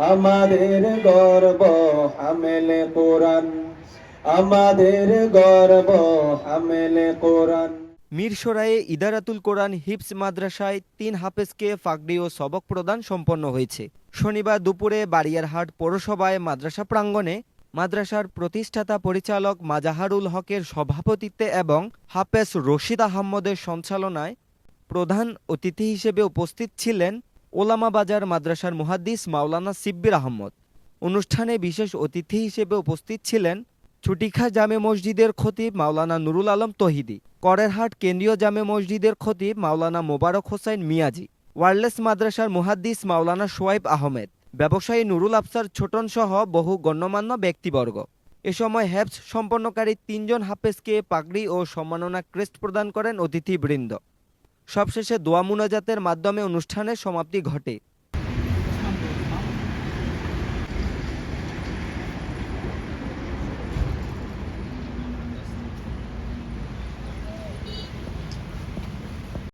আমাদের গর্ব হামেলে কোরআন, আমাদের গর্ব হামেলে কোরআন। মিরসরাইয়ে ইদারাতুল কোরআন হিফজ মাদ্রাসায় ৩ হাফেজকে পাগড়ি ও সবক প্রদান সম্পন্ন হয়েছে। শনিবার দুপুরে বাড়িয়ারহাট পৌরসভায় মাদ্রাসা প্রাঙ্গণে মাদ্রাসার প্রতিষ্ঠাতা পরিচালক মাজাহারুল হকের সভাপতিত্বে এবং হাফেজ রশিদ আহমদের সঞ্চালনায় প্রধান অতিথি হিসেবে উপস্থিত ছিলেন ওলামা বাজার মাদ্রাসার মুহাদ্দিস মাওলানা সিব্বির আহমদ। অনুষ্ঠানে বিশেষ অতিথি হিসেবে উপস্থিত ছিলেন ছুটিখা জামে মসজিদের খতিব মাওলানা নুরুল আলম তহিদি, করেরহাট কেন্দ্রীয় জামে মসজিদের খতিব মাওলানা মোবারক হোসাইন মিয়াজি, ওয়ারলেস মাদ্রাসার মুহাদ্দিস মাওলানা সোয়াইব আহমেদ, ব্যবসায়ী নুরুল আফসার ছোটন সহ বহু গণ্যমান্য ব্যক্তিবর্গ। এ সময় হেফজ সম্পন্নকারী ৩ জন হাফেজকে পাগড়ি ও সম্মাননা ক্রেস্ট প্রদান করেন অতিথিবৃন্দ। সবশেষে দোয়া মুনাজাতের মাধ্যমে অনুষ্ঠানের সমাপ্তি ঘটে।